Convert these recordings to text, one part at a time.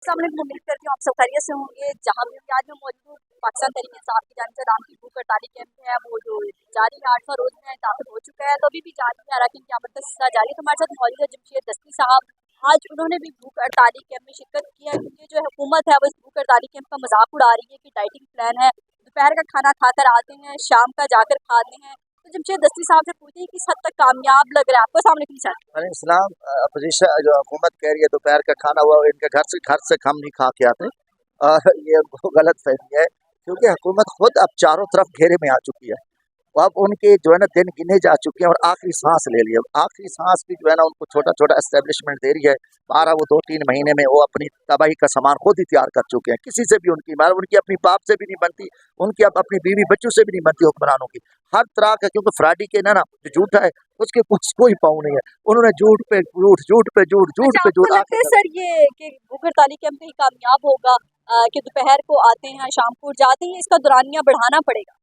सामने उम्मीद करती हूँ आप सब खैरियत से होंगे। जहाँ भी होंगे, आज मैं मौजूद हूँ पाकिस्तान तहरीक इंसाफ की जानिब से राम की भूख हड़ताली कैंप है वो जो जारी है, 8वां रोज में दाखिल हो चुका है, तो अभी भी जारी है। अरकान क़यामत का सिलसिला जारी है। तो हमारे साथ मौजूद है जमशेद दस्ती साहब। आज उन्होंने भी भूख हड़ताली कैंप में शिरकत की है, क्योंकि जो हुकूमत है वो इस भूख हड़ताली कैंप का मजाक उड़ा रही है कि डाइटिंग प्लान है, दोपहर का खाना खाकर आते हैं, शाम का जाकर खाते हैं। तो जमशेद दस्ती साहब से पूछते हैं किस हद तक कामयाब लग रहा है आपको सामने की सर? इस्लाम अपोजिशन जो हुकूमत कह रही है दोपहर का खाना हुआ इनके घर से हम नहीं खा के आते, और ये गलत फहमी है, क्योंकि हुकूमत खुद अब चारों तरफ घेरे में आ चुकी है। अब उनके जो है ना दिन गिने जा चुके हैं और आखिरी सांस ले ली है। आखिरी सांस भी जो है ना उनको छोटा छोटा एस्टेब्लिशमेंट दे रही है। 2-3 महीने में वो अपनी तबाही का सामान खुद ही तैयार कर चुके हैं। किसी से भी उनकी अपनी बाप से भी नहीं बनती, उनकी अब अपनी बीवी बच्चों से भी नहीं बनती हुक्मरानों की हर तरह का, क्योंकि फ्राडी के ना जो झूठा है उसके कुछ कोई पाँव नहीं है। उन्होंने झूठ पे झूठ, झूठ पे झूठ, झूठ पे झूठ। लगता है सर ये कि भूख हड़ताली कैंप ही कामयाब होगा कि दोपहर को आते हैं शाम को जाते हैं, इसका दुरानिया बढ़ाना पड़ेगा?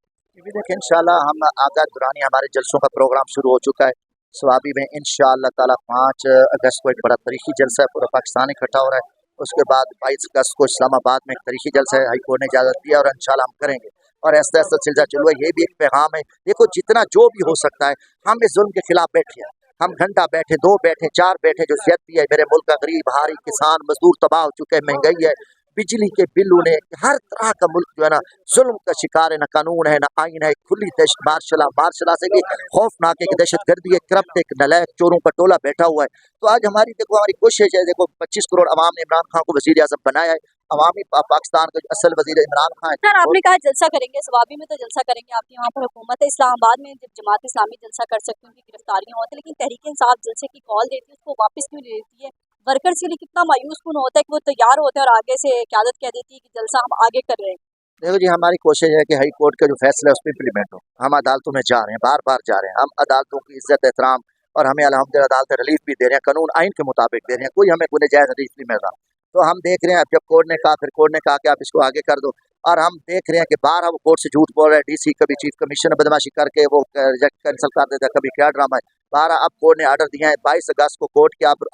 देखिए इंशाल्लाह हम आगा दुरानी हमारे जलसों का प्रोग्राम शुरू हो चुका है स्वाबी में। इंशाल्लाह ताला 5 अगस्त को एक बड़ा तारीखी जलसा है, पूरा पाकिस्तान इकट्ठा हो रहा है। उसके बाद 22 अगस्त को इस्लामाबाद में एक तारीखी जलसा है, हाई कोर्ट ने इजाज़त दिया और इंशाल्लाह हम करेंगे। और ऐसा ऐसा सिलसिला चलो, ये भी एक पैगाम है। देखो जितना जो भी हो सकता है, हम इस जुल्म के खिलाफ बैठे हैं। हम घंटा बैठे, 2 बैठे, 4 बैठे, जो ज्यादती है मेरे मुल्क का गरीब हारी किसान मजदूर तबाह हो चुके हैं, महंगाई है, बिजली के बिलों ने, हर तरह का मुल्क जो है ना जुल्म का शिकार है। ना कानून है, ना आइन है, खुली दहशत मार्शला से भी खौफनाक एक दहशत गर्दी है, करप्ट एक नलायक चोरों का टोला बैठा हुआ है। तो आज हमारी कोशिश है, देखो 25 करोड़ अवाम ने इमरान खान को वजीर आज़म बनाया है। अवामी पाकिस्तान का जो असल वजीर इमरान खान है। सर आपने कहा जलसा करेंगे, स्वाबी में तो जलसा करेंगे, आपके वहाँ पर हुकूमत है। इस्लामाबाद में जब जमात इस्लामी जलसा कर सकती है, उनकी गिरफ्तारियाँ होती है, लेकिन तहरीक इंसाफ जलसे की कॉल देती है, उसको वापस क्यों ले लेती है? वर्कर्स के लिए कितना मायूस कुन होता है कि वो तैयार होते हैं और आगे से क़यादत कह देती है कि जलसा हम आगे कर रहे हैं। देखो जी, हमारी कोशिश है कि हाई कोर्ट का जो फैसला है उस पर इम्प्लीमेंट हो। हम अदालतों में जा रहे हैं, बार बार जा रहे हैं। हम अदालतों की इज्जत एहतराम, और हमें अल्हम्दुलिल्लाह अदालत रिलीफ भी दे रहे हैं, कानून आइन के मुताबिक दे रहे हैं, कोई हमें कोई जायज़ रिलीफ नहीं मिल रहा। तो हम देख रहे हैं, जब कोर्ट ने कहा, फिर कोर्ट ने कहा कि आप इसको आगे कर दो, और हम देख रहे हैं कि 12 वो कोर्ट से झूठ बोल रहे हैं। डीसी कभी चीफ कमिश्नर बदमाशी करके वो रिजेक्ट कैंसिल कर देता है, कभी क्या ड्रामा है। 12 अब कोर्ट ने आर्डर दिया है, 22 अगस्त को कोर्ट के आप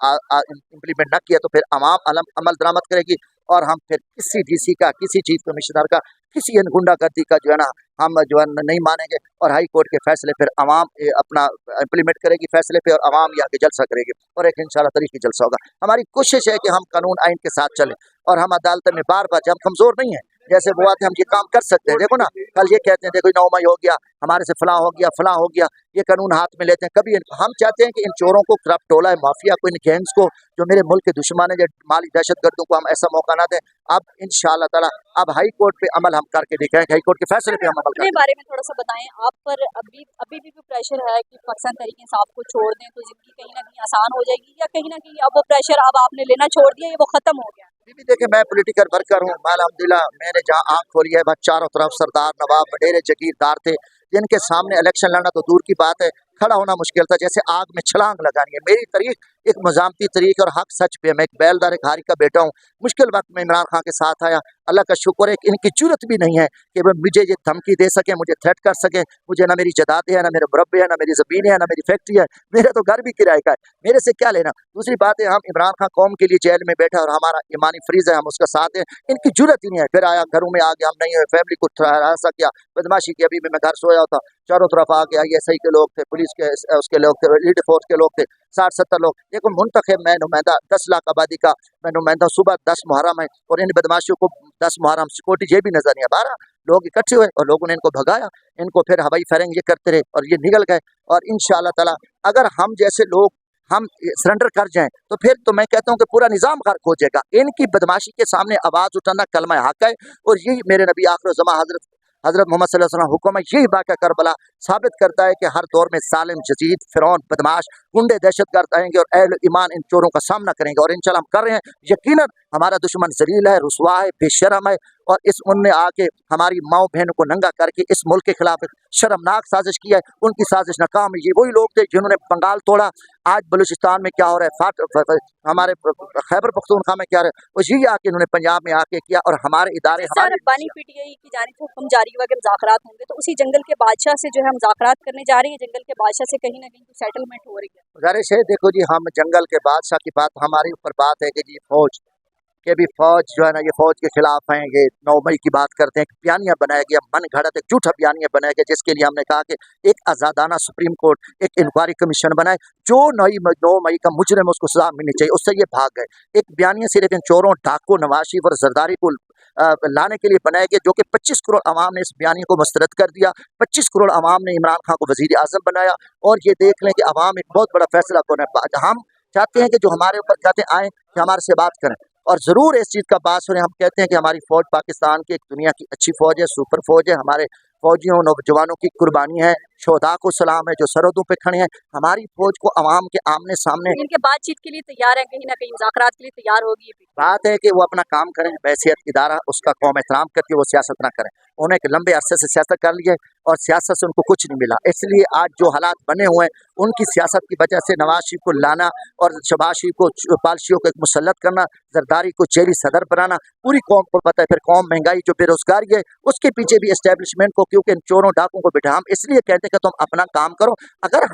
इम्प्लीमेंट न किया तो फिर अवाम अमल दरामद करेगी, और हम फिर किसी डीसी का, किसी चीफ कमिश्नर का, किसी गुंडागर्दी का जो है ना हम जो है नहीं मानेंगे। और हाई कोर्ट के फैसले फिर अवाम अपना इम्प्लीमेंट करेगी फैसले पे, और अवाम यहाँ के जलसा करेगी, और एक इंशाल्लाह तरीके जलसा होगा। हमारी कोशिश है कि हम कानून आइन के साथ चलें, और हम अदालत में बार बार, जब कमज़ोर नहीं है, जैसे वो आते हैं हम ये काम कर सकते हैं। देखो ना, कल ये कहते हैं देखो 9 मई हो गया, हमारे से फलां हो गया, फलां हो गया, ये कानून हाथ में लेते हैं। कभी हम चाहते हैं कि इन चोरों को, करप्ट टोला है, माफिया को, इन गैंग्स को, जो मेरे मुल्क के दुश्मन है, जो माली दहशतगर्दों को हम ऐसा मौका ना दें। अब इंशाल्लाह ताला अब हाई कोर्ट पे अमल हम करके दिखाएंगे, हाई कोर्ट के फैसले पे हम अमल अपने बारे में थोड़ा सा बताएं। आप पर अभी भी प्रेशर है कि पाकिस्तान तहरीक इंसाफ को छोड़ दें तो जिंदगी कहीं ना कहीं आसान हो जाएगी, या कहीं ना कहीं अब वो प्रेशर अब आपने लेना छोड़ दिया, ये वो खत्म हो गया? देखिए मैं पॉलिटिकल वर्कर हूँ, अल्हम्दुलिल्लाह मैंने जहाँ आँख खोली है, बस चारों तरफ सरदार, नवाब, वडेरे, जगीरदार थे, जिनके सामने इलेक्शन लड़ना तो दूर की बात है, खड़ा होना मुश्किल था। जैसे आग में छलांग लगानी है। मेरी तरीक एक मजामती तरीक और हक सच पे, मैं एक बैलदार, एक हारी का बेटा हूँ। मुश्किल वक्त में इमरान खान के साथ आया, अल्लाह का शुक्र है कि इनकी जरूरत भी नहीं है कि वो मुझे ये धमकी दे सके, मुझे थ्रेट कर सके। मुझे ना मेरी जायदादें हैं, ना मेरे मुरब्बे हैं, ना मेरी ज़मीनें हैं, ना मेरी फैक्ट्री है, मेरा तो घर भी किराए का है, मेरे से क्या लेना। दूसरी बात है, हम इमरान खान कौम के लिए जेल में बैठा, और हमारा ईमानी फ्रीज है, हम उसका साथ हैं। इनकी जरूरत ही नहीं है। फिर आया घरों में आ गया, हम नहीं है, फैमिली को हरासा किया, बदमाशी की। अभी भी मैं घर सोया था, चारों तरफ आ गया, ISI के लोग थे, पुलिस के उसके लोग थे, लीड फोर्स के लोग थे, 60-70 लोग। देखो मुंतखब मैं नुमाइंदा 10 लाख आबादी का मैं नुमाइंदा, सुबह 10 मुहर्रम है, और इन बदमाशियों को 10 मुहर्रम सिक्योरिटी ये भी नजर नहीं है। 12 लोग इकट्ठे हुए और लोगों ने इनको भगाया, इनको फिर हवाई फायरिंग ये करते रहे, और ये निकल गए। और इंशाअल्लाह ताला अगर हम जैसे लोग हम सरेंडर कर जाएं तो फिर तो मैं कहता हूं कि पूरा निजाम गर्क हो जाएगा। इनकी बदमाशी के सामने आवाज उठाना कलमा हक है, और यही मेरे नबी आखिर ज़मा हजरत मोहम्मद सल्लल्लाहु अलैहि वसल्लम हुक्म है। यही वाक़या करबला साबित करता है कि हर दौर में जालिम, जदीद, फिरौन, बदमाश, गुंडे, दहशतगर्द आएंगे, और अहल ईमान इन चोरों का सामना करेंगे। और इंशाअल्लाह हम कर रहे हैं। यकीनन हमारा दुश्मन जलील है, रुसवा है, बेशरम है, और इस उनने आके हमारी माओ बहनों को नंगा करके इस मुल्क के खिलाफ शर्मनाक साजिश की है। उनकी साजिश नाकाम है। ये वही लोग थे जिन्होंने बंगाल तोड़ा। आज बलूचिस्तान में क्या हो रहा है, हमारे खैबर पख्तूनख्वा में क्या हो रहा है, वो यही आके इन्होंने पंजाब में आके किया। और हमारे इदारे बानी PTI की जानिब से हुक्म जारी हुआ कि मुज़ाकरात होंगे, तो उसी जंगल के बादशाह से जो है मुज़ाकरात करने जा रही है। जंगल के बादशाह से कहीं ना कहीं सेटलमेंट हो रही है। गुजारिश है, देखो जी, हम जंगल के बादशाह की बात, हमारे ऊपर बात है कि जी फौज कि अभी फौज जो है ना, ये फौज के खिलाफ हैं, ये 9 मई की बात करते हैं, बयानिया बनाया गया, मन घड़त एक झूठा बयानिया बनाया गया, जिसके लिए हमने कहा कि एक आज़ादाना सुप्रीम कोर्ट एक इंक्वायरी कमीशन बनाए, जो 9 मई का मुजरिम उसको सजा मिलनी चाहिए, उससे ये भाग गए। एक बयानिया सिर्फ इन चोरों, डाकुओं, नवाज शरीफ और जरदारी को लाने के लिए बनाया गया, जो कि 25 करोड़ अवाम ने इस बयानी को मुस्तरद कर दिया। 25 करोड़ अवाम ने इमरान खान को वजीर आजम बनाया। और ये देख लें कि अवाम एक बहुत बड़ा फैसला कौन है। हम चाहते हैं कि जो हमारे ऊपर कहते हैं आए कि हमारे से बात करें, और ज़रूर इस चीज़ का बात सुने। हम कहते हैं कि हमारी फ़ौज पाकिस्तान की एक दुनिया की अच्छी फ़ौज है, सुपर फ़ौज है। हमारे फ़ौजियों, नौजवानों की कुर्बानी है, शोहदा को सलाम है जो सरहदों पे खड़े हैं। हमारी फ़ौज को अवाम के आमने सामने इनके बातचीत के लिए तैयार है, कहीं ना कहीं मुज़ाकरात के लिए तैयार होगी ये भी। बात है कि वो अपना काम करें, बहैसियत इदारा उसका कौम एहतराम करके वो सियासत ना करें। उन्हें एक लंबे अरसे से सियासत कर ली है और सियासत से उनको कुछ नहीं मिला, इसलिए आज जो हालात बने हुए हैं उनकी सियासत की वजह से नवाज शरीफ को लाना और शहबाज शरीफ को पालशियों को एक मुसल्लत करना, जरदारी को जेली सदर बनाना, पूरी कौम को पता है। फिर कौम महंगाई जो बेरोजगारी है उसके पीछे भी एस्टेब्लिशमेंट को, क्योंकि इन चोरों डाकुओं को बिठा, हम इसलिए कहते हैं कि तुम अपना काम करो। अगर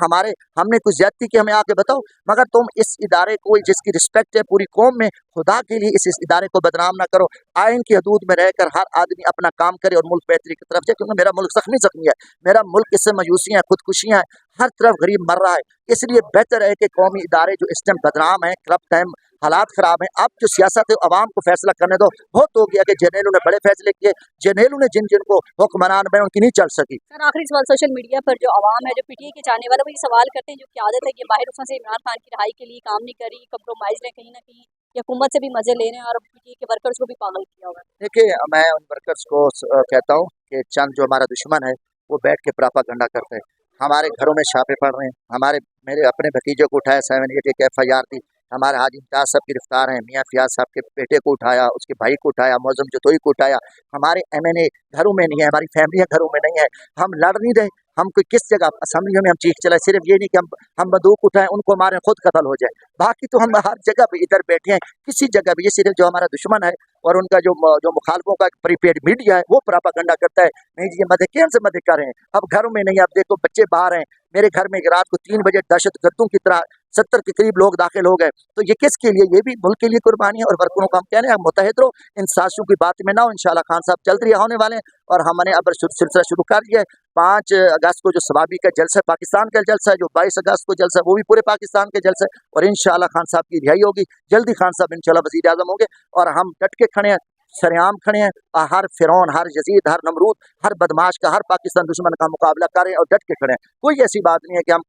हमने कुछ ज्यादती की हमें आके बताओ, मगर तुम इस इदारे को जिसकी रिस्पेक्ट है पूरी कौम में, खुदा के लिए इस इदारे को बदनाम ना करो। आइन की हदूद में रहकर हर आदमी अपना काम करे और मुल्क बेहतरी की तरफ जाए, क्योंकि मेरा मुल्क जख्मी है, मेरा मुल्क इससे मायूसियाँ, खुदकुशियाँ हैं, हर तरफ गरीब मर रहा है। इसलिए बेहतर है कि कौमी इदारे जो इस टाइम बदनाम है, करप्ट हैं, हालात खराब हैं, अब जो सियासत है अवाम को फैसला करने दो। बहुत हो गया कि जर्नैलों ने बड़े फैसले किए, जर्नैलों ने जिनको हुक्मरान बने उनकी नहीं चल सकी। सर आखिरी सवाल, सोशल मीडिया पर जो आवाम है, जो पीटीआई के चाहने वाले, वो ये सवाल करते हैं जो क्यादत है कि बाहर से इमरान खान की रहाई के लिए काम नहीं करी, कंप्रोमाइज ने कहीं ना कहीं हुकूमत से भी मजे ले रहे हैं और पीटीआई के वर्कर्स को भी पागल किया हुआ है। देखिए, मैं उन वर्कर्स को कहता हूँ कि चंद जो हमारा दुश्मन है वो बैठ के प्रोपेगेंडा करते हैं। हमारे घरों में छापे पड़ रहे हैं, मेरे अपने भतीजे को उठाया, 7-8 एक FIR थी। हमारे हाजी इम्तियाज साहब गिरफ्तार हैं, मियाँ फियाज साहब के बेटे को उठाया, उसके भाई को उठाया, मौजम जतोई को उठाया। हमारे MNA घरों में नहीं है, हमारी फैमिलियाँ घरों में नहीं है। हम लड़ नहीं रहे, हम कोई किस जगह असम्बलियों में हम चीख चलाए, सिर्फ ये नहीं कि हम बंदूक उठाएं, उनको मारें, खुद कत्ल हो जाए। बाकी तो हम हर जगह पे इधर बैठे हैं, किसी जगह भी। ये सिर्फ जो हमारा दुश्मन है और उनका जो मुखालफों का प्रीपेड मीडिया है वो प्रोपेगेंडा करता है, नहीं जी ये मदद से मदद कर रहे हैं। अब घरों में नहीं, अब देखो बच्चे बाहर हैं। मेरे घर में रात को 3 बजे दहशतगर्दों की तरह 70 के करीब लोग दाखिल हो गए। तो ये किसके लिए? ये भी मुल्क के लिए कुर्बानी है। और वर्करों को हम कह रहे हैं मुतहद रहो, इन साजिशों की बात में ना हो। इंशाल्लाह खान साहब जल्द रिहा होने वाले हैं और हमने अब सिलसिला शुरू कर दिया है। 5 अगस्त को जो सवाबी का जलसा, पाकिस्तान का जलसा है, जो 22 अगस्त को जलसा है, वो भी पूरे पाकिस्तान के जलसा है। और इंशाल्लाह खान साहब की रिहाई होगी, जल्दी खान साहब इंशाल्लाह वज़ीर आज़म होंगे। और हम डट के खड़े हैं, सरेआम खड़े हैं, और हर फिरौन, हर यजीद, हर नमरूद, हर बदमाश का, हर पाकिस्तान दुश्मन का मुकाबला करें और डट के खड़े हैं। कोई ऐसी बात नहीं है कि हम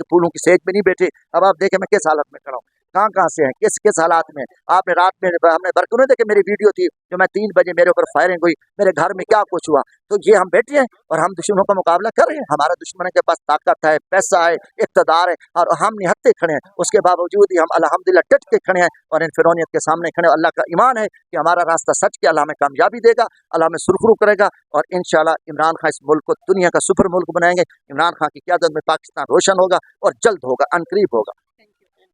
फूलों की सेज में नहीं बैठे। अब आप देखें मैं किस हालत में खड़ा हूँ, कहाँ से हैं, किस हालात में। आपने रात में हमने बरकने देखे, मेरी वीडियो थी जो मैं 3 बजे मेरे ऊपर फायरिंग हुई, मेरे घर में क्या कुछ हुआ। तो ये हम बैठे हैं और हम दुश्मनों का मुकाबला कर रहे हैं। हमारा दुश्मन के पास ताकत है, पैसा है, इक़्तिदार है, और हम निहत्ते खड़े हैं। उसके बावजूद ही हम अल्हम्दुलिल्लाह डट के खड़े हैं और इन फिरौनियत के सामने खड़े हैं। अल्लाह का ईमान है कि हमारा रास्ता सच के, अल्लाह हमें कामयाबी देगा, अल्लाह हमें सुरखरू करेगा। और इंशाल्लाह इमरान खान इस मुल्क को दुनिया का सुपर मुल्क बनाएंगे। इमरान खान की क़यादत में पाकिस्तान रोशन होगा और जल्द होगा, अनकरीब होगा।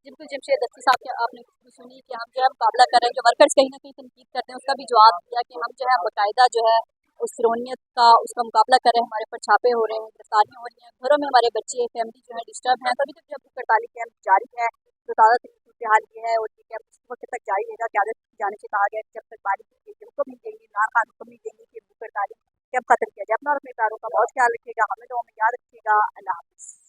बिल्कुल जमशेद दस्ती साहब की आपने सुनी कि हम जो है मुकाबला कर रहे हैं, जो वर्कर्स कहीं ना कहीं तनकीद करते हैं उसका भी जवाब दिया कि हम जो है बाकायदा जो है उस फिरौनियत का उसका मुकाबला कर रहे हैं। हमारे ऊपर छापे हो रहे हैं, गिरफ्तारियाँ हो रही हैं, घरों में हमारे बच्चे, फैमिली जो है डिस्टर्ब हैं। तभी तक जब भूख हड़ताल कैंप जारी है तो ताज़ा सूरत हाल ये है और ये कैंप उस वक्त तक जारी रहेगा। क़यादत जाने से कहा गया जब तक बारिश की हुक्म नहीं देंगे, इमरान खान हुक्म नहीं देंगे कि भूख हड़ताल कैंप खत्म किया जाए। अपना और अपने प्यारों का बहुत ख्याल रखिएगा, हमें तो हमें याद रखिएगा। अल्लाह हाफ़िज़।